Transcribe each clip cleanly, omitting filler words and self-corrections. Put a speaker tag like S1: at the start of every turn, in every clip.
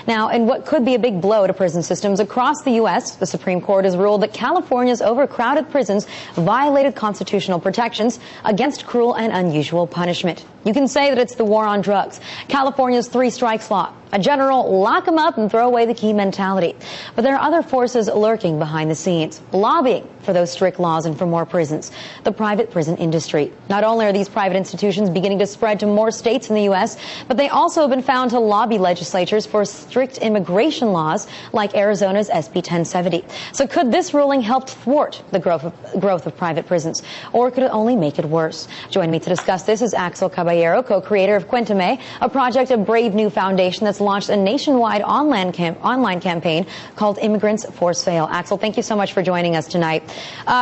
S1: Now, in what could be a big blow to prison systems across the U.S., the Supreme Court has ruled that California's overcrowded prisons violated constitutional protections against cruel and unusual punishment. You can say that it's the war on drugs, California's 3 strikes law, a general lock 'em up and throw away the key mentality. But there are other forces lurking behind the scenes, lobbying for those strict laws and for more prisons. The private prison industry. Not only are these private institutions beginning to spread to more states in the U.S., but they also have been found to lobby legislatures for strict immigration laws like Arizona's SB 1070. So could this ruling help thwart the growth of private prisons? Or could it only make it worse? Joining me to discuss this is Axel, co-creator of Cuentame, a project of Brave New Foundation that's launched a nationwide online campaign called Immigrants For Sale. Axel, thank you so much for joining us tonight.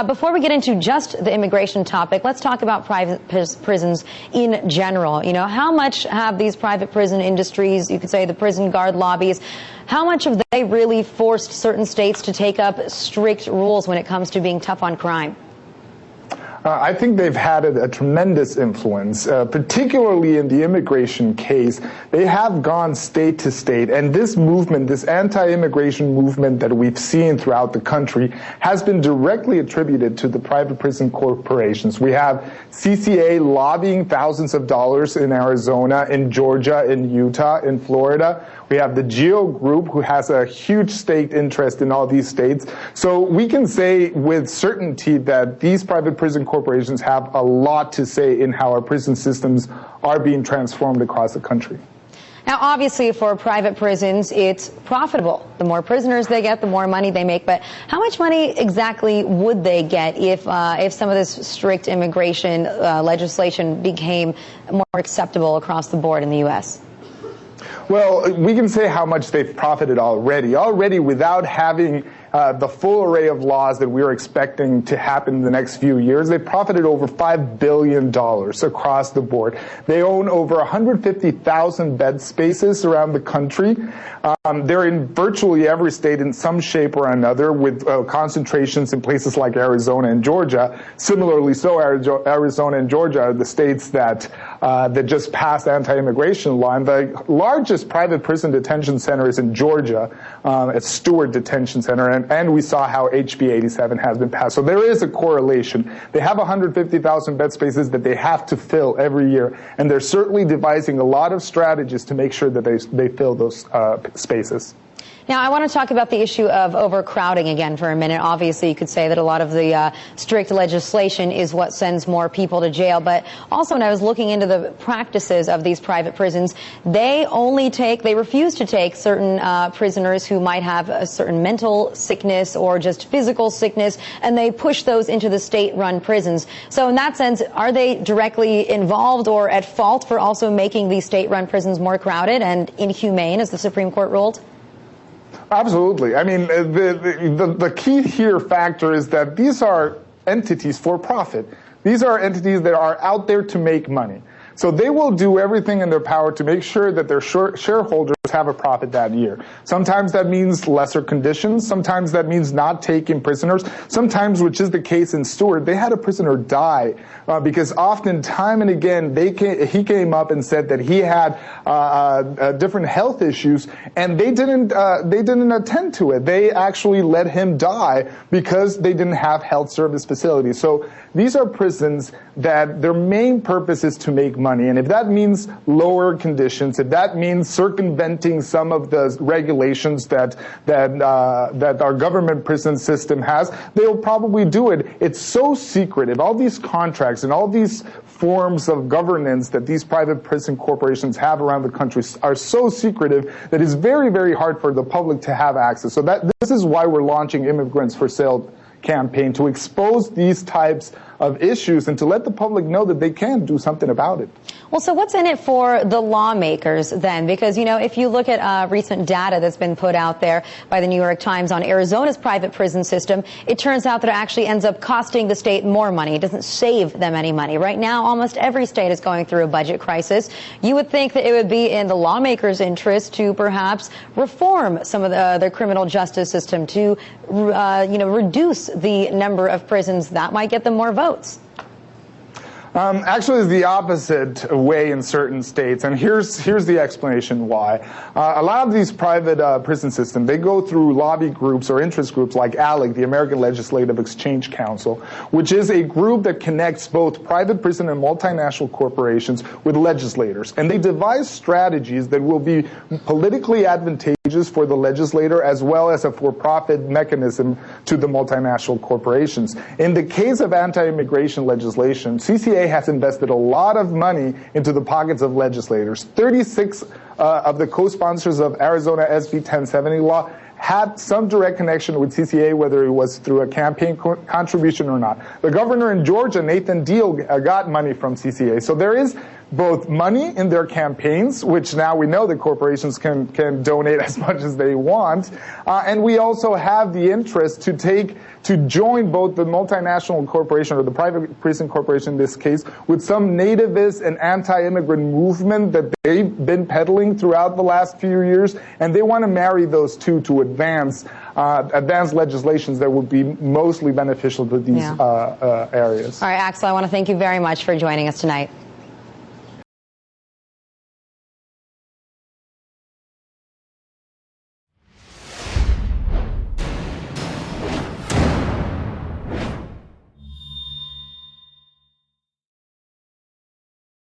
S1: Before we get into just the immigration topic, let's talk about private prisons in general. You know, how much have these private prison industries, you could say the prison guard lobbies, how much have they really forced certain states to take up strict rules when it comes to being tough on crime?
S2: I think they've had a tremendous influence, particularly in the immigration case. They have gone state to state, and this movement, this anti-immigration movement that we've seen throughout the country, has been directly attributed to the private prison corporations. We have CCA lobbying thousands of dollars in Arizona, in Georgia, in Utah, in Florida. We have the GEO Group, who has a huge state interest in all these states. So we can say with certainty that these private prison corporations have a lot to say in how our prison systems are being transformed across the country.
S1: Now, obviously, for private prisons, it's profitable. The more prisoners they get, the more money they make. But how much money exactly would they get if some of this strict immigration legislation became more acceptable across the board in the U.S.?
S2: Well, we can say how much they've profited already. Already, without having the full array of laws that we're expecting to happen in the next few years, they've profited over $5 billion across the board. They own over 150,000 bed spaces around the country. They're in virtually every state in some shape or another, with concentrations in places like Arizona and Georgia. Similarly, so Arizona and Georgia are the states that just passed anti-immigration law. And the largest private prison detention center is in Georgia, at Stewart Detention Center, and we saw how HB 87 has been passed. So there is a correlation. They have 150,000 bed spaces that they have to fill every year, and they're certainly devising a lot of strategies to make sure that they fill those spaces.
S1: Now, I want to talk about the issue of overcrowding again for a minute. Obviously, you could say that a lot of the strict legislation is what sends more people to jail. But also, when I was looking into the practices of these private prisons, they refuse to take certain prisoners who might have a certain mental sickness or just physical sickness, and they push those into the state-run prisons. So in that sense, are they directly involved or at fault for also making these state-run prisons more crowded and inhumane, as the Supreme Court ruled?
S2: Absolutely. I mean, the key here factor is that these are entities for profit. These are entities that are out there to make money. So they will do everything in their power to make sure that their shareholders have a profit that year. Sometimes that means lesser conditions. Sometimes that means not taking prisoners. Sometimes, which is the case in Stewart, they had a prisoner die because often, time and again, he came up and said that he had different health issues, and they didn't attend to it. They actually let him die because they didn't have health service facilities. So these are prisons that their main purpose is to make money, and if that means lower conditions, if that means circumventing some of the regulations that our government prison system has, they'll probably do it. It's so secretive. All these contracts and all these forms of governance that these private prison corporations have around the country are so secretive that it's very, very hard for the public to have access. So this is why we're launching Immigrants For Sale campaign, to expose these types of issues and to let the public know that they can do something about it.
S1: Well, so what's in it for the lawmakers then? Because, you know, if you look at recent data that's been put out there by the New York Times on Arizona's private prison system, it turns out that it actually ends up costing the state more money. It doesn't save them any money. Right now, almost every state is going through a budget crisis. You would think that it would be in the lawmakers' interest to perhaps reform some of the criminal justice system to, reduce the number of prisons. That might get them more votes.
S2: Actually, it's the opposite way in certain states, and here's the explanation why. A lot of these private prison systems, they go through lobby groups or interest groups like ALEC, the American Legislative Exchange Council, which is a group that connects both private prison and multinational corporations with legislators. And they devise strategies that will be politically advantageous for the legislator as well as a for-profit mechanism to the multinational corporations. In the case of anti-immigration legislation, CCA has invested a lot of money into the pockets of legislators. 36 of the co-sponsors of Arizona SB 1070 law had some direct connection with CCA, whether it was through a campaign contribution or not. The governor in Georgia, Nathan Deal, got money from CCA. So there is both money in their campaigns, which now we know that corporations can donate as much as they want, and we also have the interest to join both the multinational corporation or the private prison corporation in this case with some nativist and anti-immigrant movement that they've been peddling throughout the last few years, and they want to marry those two to advance legislations that would be mostly beneficial to these areas.
S1: All right, Axel, I want to thank you very much for joining us tonight.